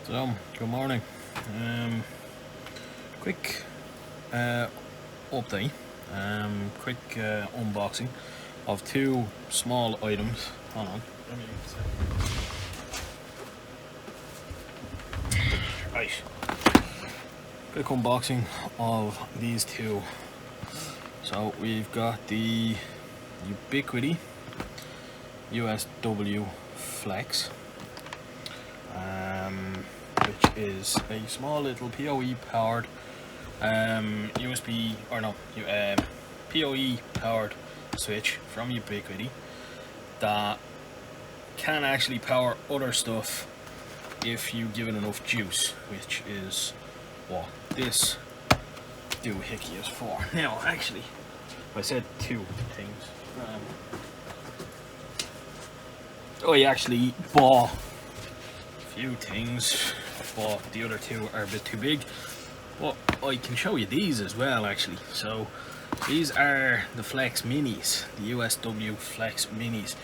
So, good morning. Quick update, quick unboxing of two small items. Hold on. Right. Quick unboxing of these two. So we've got the Ubiquity Usw Flex, which is a small little PoE powered PoE powered switch from Ubiquity that can actually power other stuff if you give it enough juice, which is what this doohickey is for. Now, actually, I said two things. I actually bought a few things, but the other two are a bit too big. But I can show you these as well, actually. So these are the Flex Minis, the Usw Flex Minis,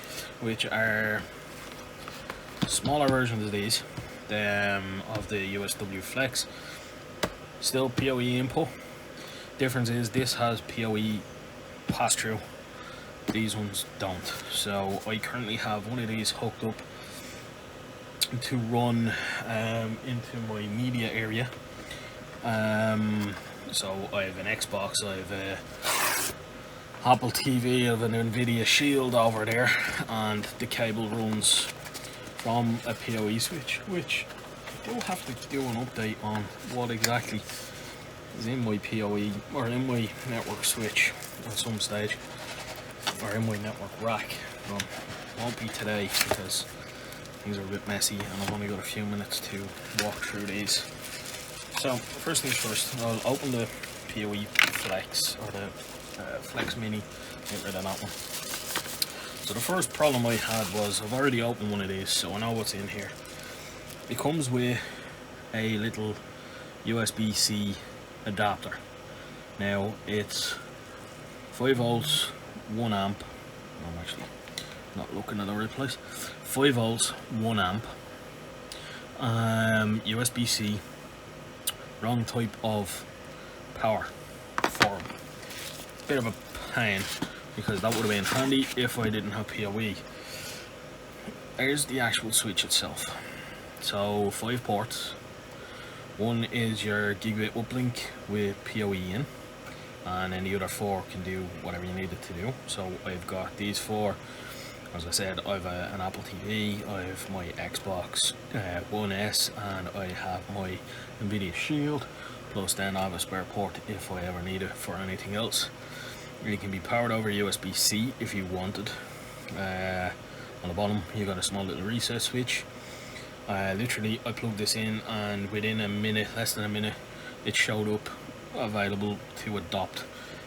which are smaller versions of these, of the Usw Flex. Still PoE input. Difference is this has PoE pass-through. These ones don't. So I currently have one of these hooked up to run into my media area. So I have an Xbox, I have a Apple TV, I have an Nvidia Shield over there, and the cable runs from a PoE switch, which I do have to do an update on what exactly is in my PoE or in my network switch at some stage, or in my network rack. Won't be today because things are a bit messy and I've only got a few minutes to walk through these. So first things first, I'll open the PoE Flex, or the Flex Mini, get rid of that one. So the first problem I had was I've already opened one of these, so I know what's in here. It comes with a little USB-C adapter. Now it's 5 volts, 1 amp. I'm actually not looking at the right place. 5 volts, 1 amp. USB-C. Wrong type of power form. Bit of a pain because that would have been handy if I didn't have PoE. There's the actual switch itself. So 5 ports. One is your gigabit uplink with PoE in, and then the other 4 can do whatever you need it to do. So I've got these 4. As I said, I have an Apple TV, I have my Xbox One S, and I have my Nvidia Shield, plus then I have a spare port if I ever need it for anything else. It can be powered over USB-C if you wanted. On the bottom you got a small little reset switch. Literally I plugged this in and within a minute, less than a minute, it showed up available to adopt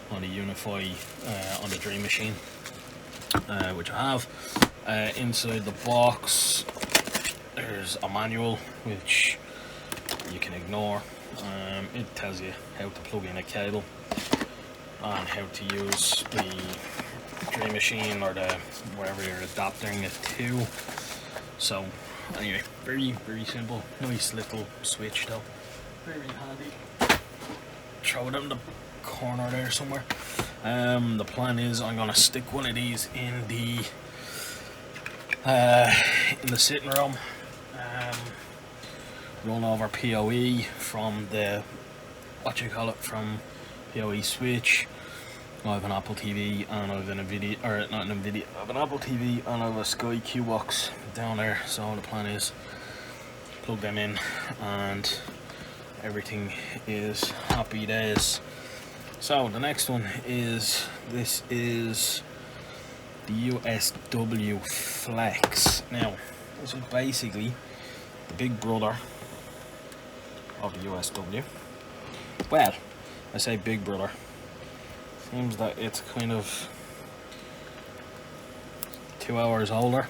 on the Unifi on the Dream Machine. Which I have. Inside the box there's a manual which you can ignore. It tells you how to plug in a cable and how to use the Dream Machine or the whatever you're adapting it to. So anyway, very simple, nice little switch though, very handy. Throw it in the corner there somewhere. The plan is I'm gonna stick one of these in the sitting room, run over PoE from the from PoE switch. I have an Apple TV and I have an Nvidia, or not an Nvidia, I have an Apple TV and I have a Sky Q box down there. So the plan is plug them in and everything is happy days. So the next one is, this is the Usw Flex. Now this is basically the big brother of the Usw. Well, I say big brother, seems that it's kind of 2 hours older,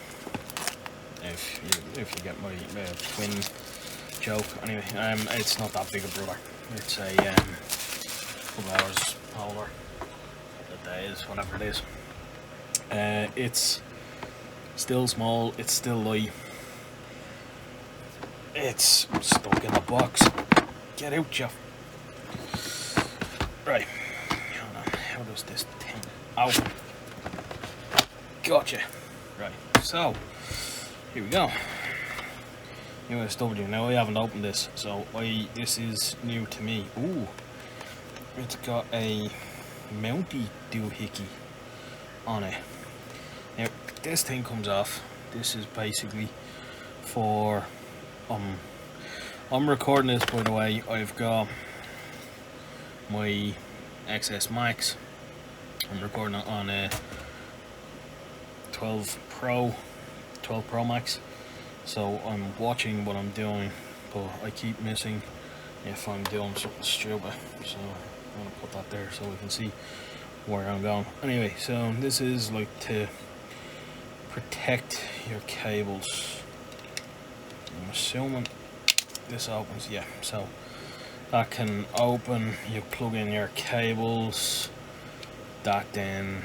if you get my twin joke. Anyway, it's not that big a brother, it's a couple hours older, couple of days, whatever it is. It's still small, it's still light. It's stuck in the box. Get out, Jeff. Right. Hold on. How does this thing open? Gotcha. Right. So, here we go. USW. Now I haven't opened this, so this is new to me. Ooh. It's got a mounty doohickey on it. Now, this thing comes off. This is basically for I'm recording this, by the way. I've got my XS Max. I'm recording it on a 12 Pro Max. So I'm watching what I'm doing, but I keep missing if I'm doing something stupid. So I'm gonna put that there so we can see where I'm going. Anyway, so this is like to protect your cables. I'm assuming this opens, yeah, so that can open. You plug in your cables, that then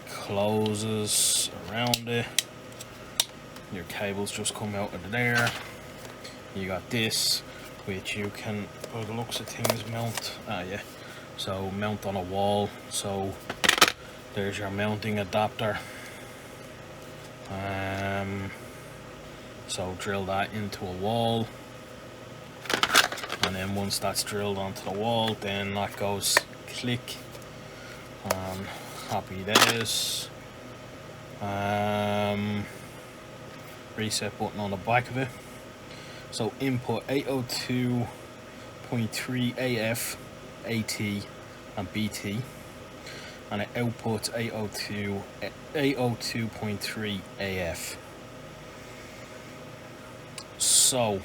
closes around it. Your cables just come out of there. You got this, which you can, by the looks of things, mount. So mount on a wall. So there's your mounting adapter. So drill that into a wall, and then once that's drilled onto the wall, then that goes click, and happy days. Reset button on the back of it. So input 802.3 AF, AT and BT, and it outputs 802.3 AF. So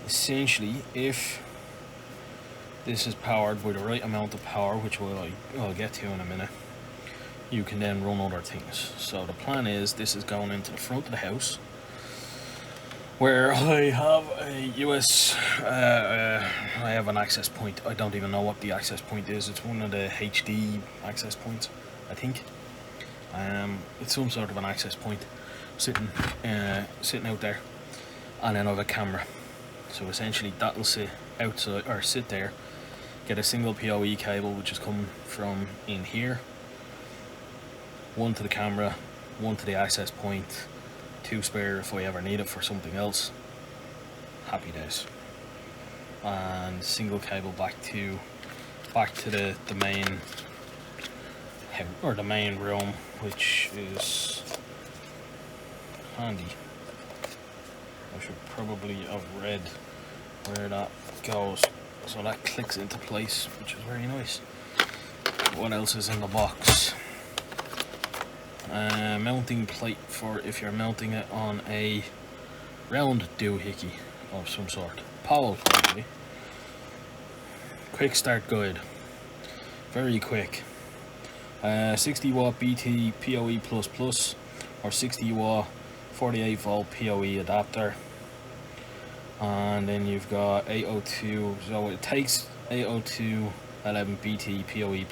essentially, if this is powered with the right amount of power, which I'll get to in a minute, you can then run other things. So the plan is this is going into the front of the house, where I have a I have an access point. I don't even know what the access point is. It's one of the HD access points, I think. It's some sort of an access point sitting out there, and then I have a camera. So essentially that'll sit outside, or sit there, get a single PoE cable which is coming from in here, one to the camera, one to the access point, two spare if I ever need it for something else. Happy days. And single cable back to the main or the main room, which is handy. I should probably have read where that goes. So that clicks into place, which is very nice. What else is in the box? Mounting plate for if you're mounting it on a round doohickey of some sort. Powell probably. Quick start guide. Very quick. 60 watt BT PoE++ or 60 watt 48 volt PoE adapter. And then you've got 802, so it takes 802.11 BT PoE++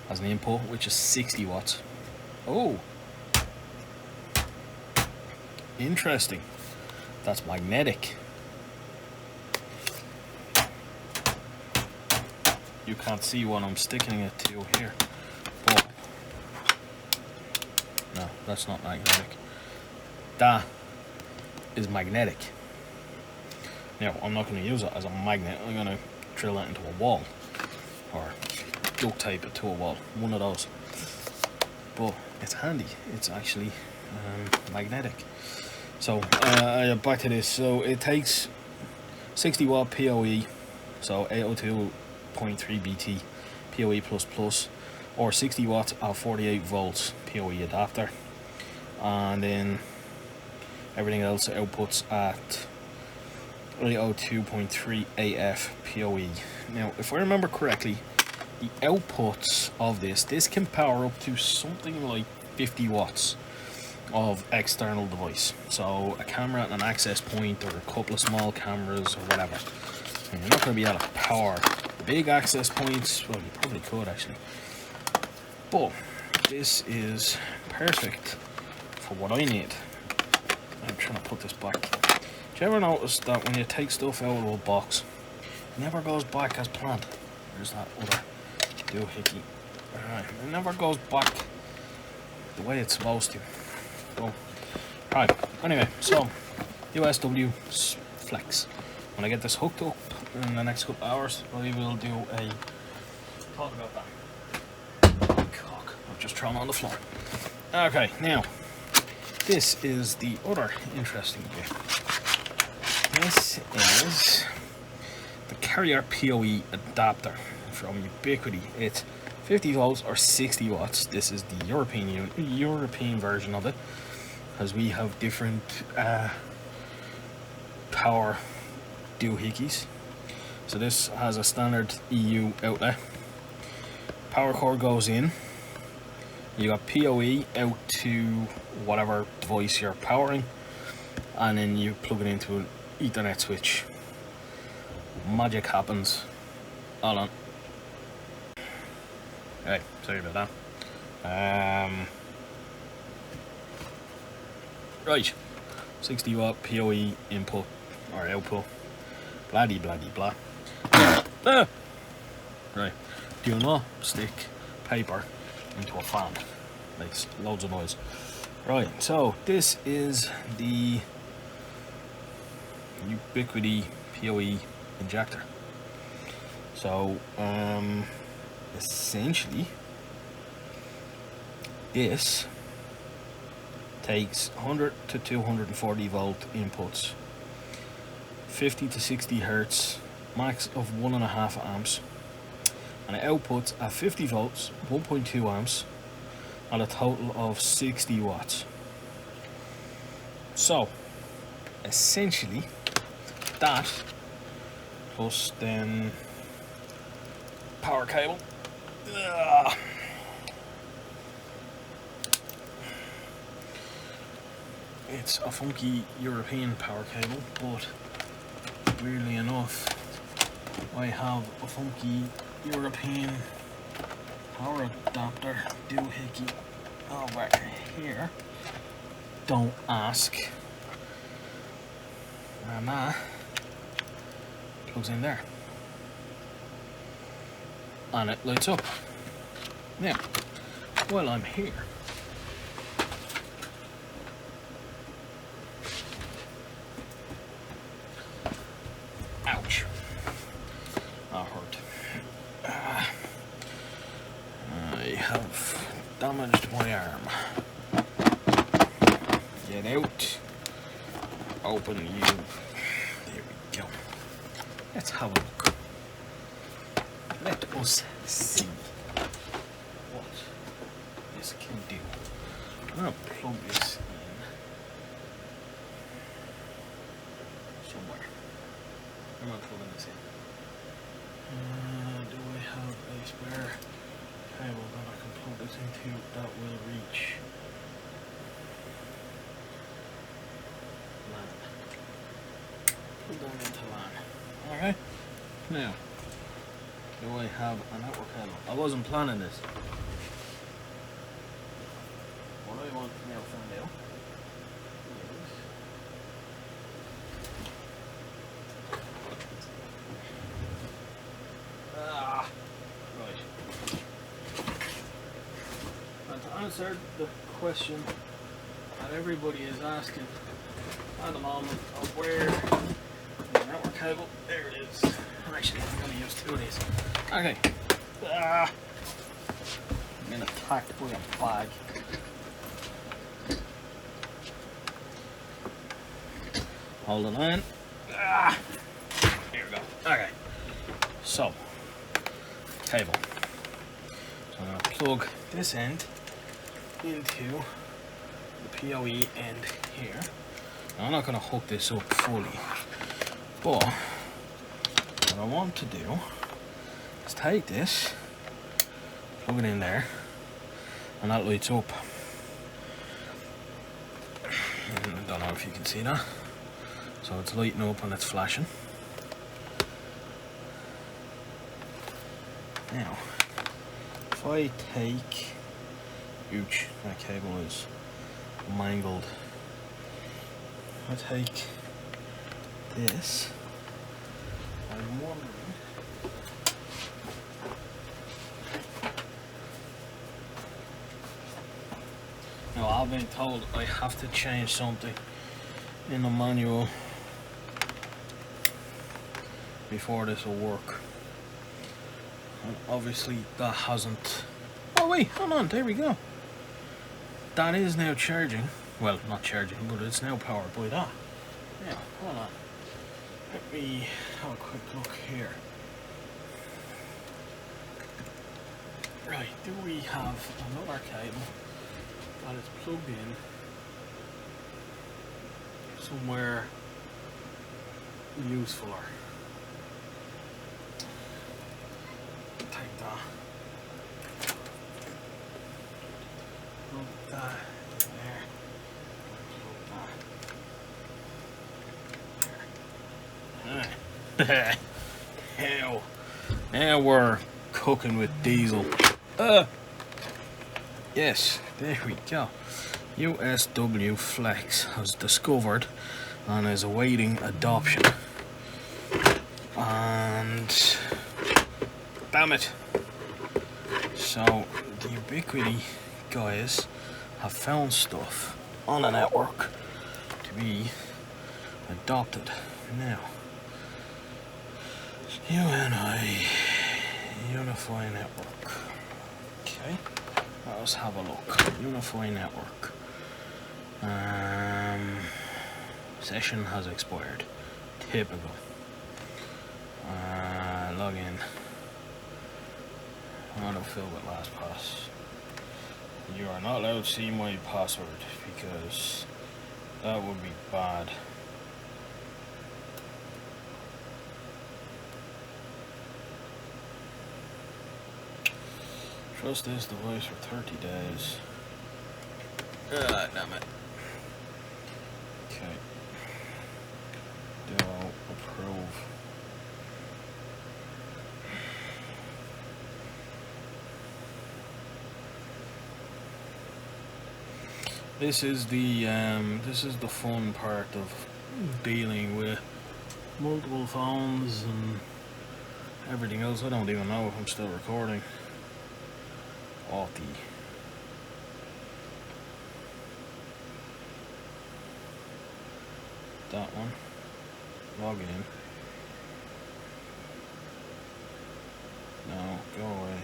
as an input, which is 60 watts. Oh, interesting. That's magnetic. You can't see what I'm sticking it to here, but no, that's not magnetic. That is magnetic. Now, I'm not going to use it as a magnet. I'm going to drill it into a wall, or duct tape it to a wall, one of those. But it's handy. It's actually magnetic. So back to this. So it takes 60 watt PoE, so 802.3 BT PoE++, or 60 watts of 48 volts PoE adapter, and then everything else outputs at 802.3 AF PoE. Now, if I remember correctly, the outputs of this can power up to something like 50 watts of external device. So a camera and an access point, or a couple of small cameras, or whatever. And you're not going to be able to power the big access points. Well, you probably could actually. But this is perfect for what I need. I'm trying to put this back. Do you ever notice that when you take stuff out of a box, it never goes back as planned? There's that other doohickey. Alright, it never goes back the way it's supposed to. So, right, anyway, so Usw Flex. When I get this hooked up in the next couple of hours, we will do a talk about that. Cock, I've just thrown on the floor. Okay, now this is the other interesting bit. This is the carrier Poe adapter from Ubiquity. It's 50 volts or 60 watts. This is the European version of it, as we have different power doohickeys. So this has a standard EU outlet. Power cord goes in. You got Poe out to whatever device you're powering, and then you plug it into an Ethernet switch. Magic happens. Hold on. Hey, sorry about that. Right, 60 watt Poe input or output. Bloody blah. Right, do not stick paper into a fan. Makes loads of noise. Right, so this is the Ubiquity Poe Injector. So essentially this takes 100 to 240 volt inputs, 50 to 60 hertz, max of 1.5 amps, and it outputs at 50 volts, 1.2 amps, and a total of 60 watts. So essentially that plus then power cable. It's a funky European power cable, but weirdly enough I have a funky European power adapter doohickey over here. Don't ask. And that plugs in there. And it lights up. Now, while I'm here, ouch, that hurt. I have damaged my arm. Get out. Open you. There we go. Let's have a look. Let us see what this can do. I'm going to plug this in somewhere. I'm going to plug this in. Do I have a spare cable that I can plug this into that will reach LAN? Plug that into LAN. Alright. Now, do I have a network cable? I wasn't planning this. What I want to now find out is right. And to answer the question that everybody is asking at the moment of where the network cable, there it is. Actually, I'm going to use two of these. Okay. I'm being attacked by a bag. Hold the line. Here we go. Okay. So, cable. So I'm going to plug this end into the Poe end here. Now, I'm not going to hook this up fully, but what I want to do is take this, plug it in there, and that lights up. And I don't know if you can see that. So it's lighting up and it's flashing. Now, if I take, ouch, that cable is mangled. I take this, I'm wondering. Now I've been told I have to change something in the manual before this will work. And obviously that hasn't. Oh wait, hold on, there we go. That is now charging. Well, not charging, but it's now powered by that. Now, hold on. Let me have a quick look here. Right, do we have another cable that is plugged in somewhere usefuler? Take that. Plug that in there. Plug that there. Now we're cooking with diesel. Yes, there we go. Usw Flex has discovered and is awaiting adoption. And damn it. So the Ubiquity guys have found stuff on the network to be adopted. Now, Unifi network. Okay, let's have a look. Unifi network. Session has expired. Typical. Log in. Autofill with LastPass. You are not allowed to see my password because that would be bad. Trust this device for 30 days. Damn it. Okay. Do approve. This is the fun part of dealing with multiple phones and everything else. I don't even know if I'm still recording. That one. Log in. No, go away.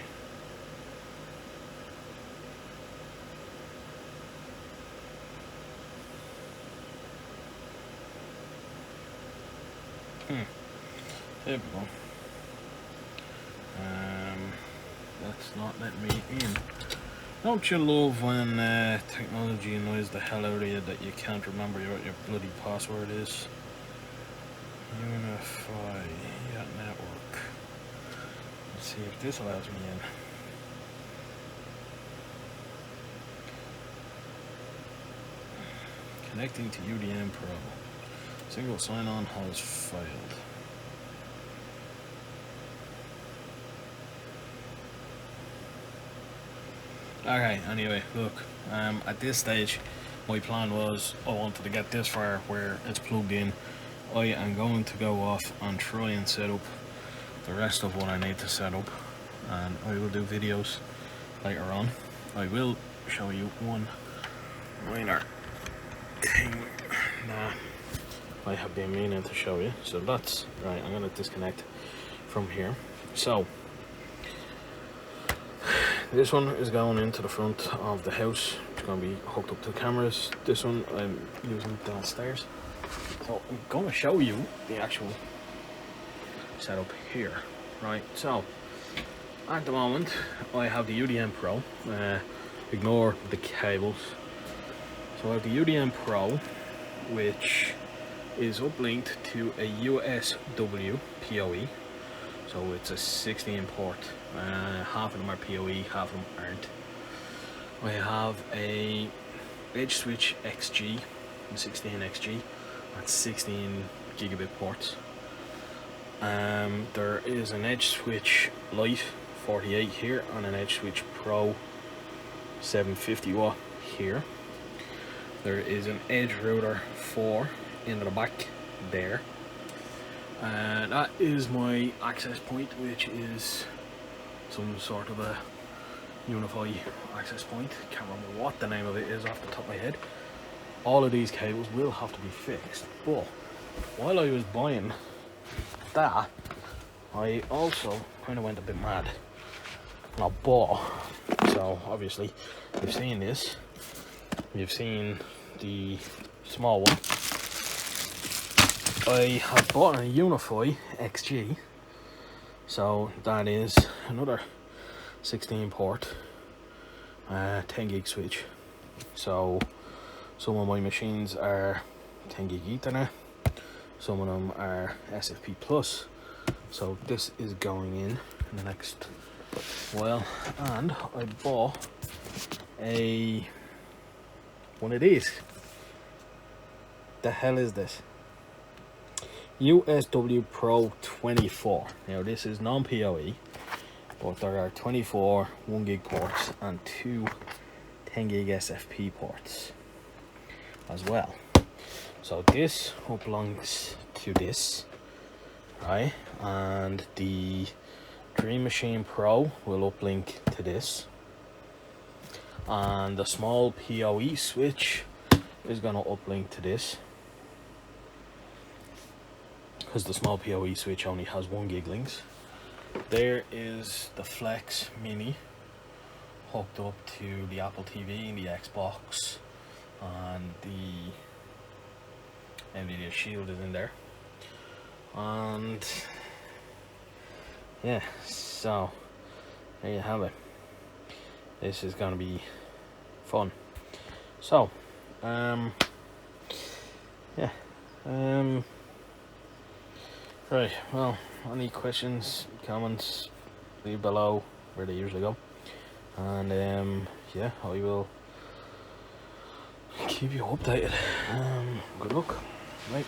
Typical. That's not letting me in. Don't you love when technology annoys the hell out of you that you can't remember what your bloody password is? Unifi network. Let's see if this allows me in. Connecting to UDM Pro. Single sign-on has failed. Okay, anyway, look, at this stage, my plan was I wanted to get this far where it's plugged in. I am going to go off and try and set up the rest of what I need to set up, and I will do videos later on. I will show you one minor thing that I have been meaning to show you. So that's right, I'm going to disconnect from here. So this one is going into the front of the house. It's going to be hooked up to the cameras. This one I'm using downstairs. So I'm going to show you the actual setup here. Right, so at the moment I have the UDM Pro. Ignore the cables. So I have the UDM Pro, which is uplinked to a Usw PoE. So it's a 16 port. Half of them are PoE, half of them aren't. I have a Edge Switch XG, 16XG, at 16 gigabit ports. There is an Edge Switch Lite 48 here and an Edge Switch Pro 750 watt here. There is an Edge Router 4 into the back there. And that is my access point, which is some sort of a Unifi access point. Can't remember what the name of it is off the top of my head. All of these cables will have to be fixed, but while I was buying that, I also kind of went a bit mad. I bought, so obviously you've seen this, you've seen the small one. I have bought a Unifi XG, so that is another 16 port 10 gig switch. So some of my machines are 10 gig Ethernet, some of them are SFP plus, so this is going in the next while. And I bought one of these. The hell is this? Usw Pro 24. Now this is non-PoE, but there are 24 1 gig ports and 2 10 gig SFP ports as well. So this belongs to this, right? And the Dream Machine Pro will uplink to this, and the small PoE switch is going to uplink to this, because the small PoE switch only has 1 gig links. There is the Flex Mini hooked up to the Apple TV and the Xbox, and the NVIDIA Shield is in there. And yeah, so there you have it. This is going to be fun. So yeah, right, well, any questions, comments, leave below where they usually go. And yeah, I will keep you updated. Good luck. Right.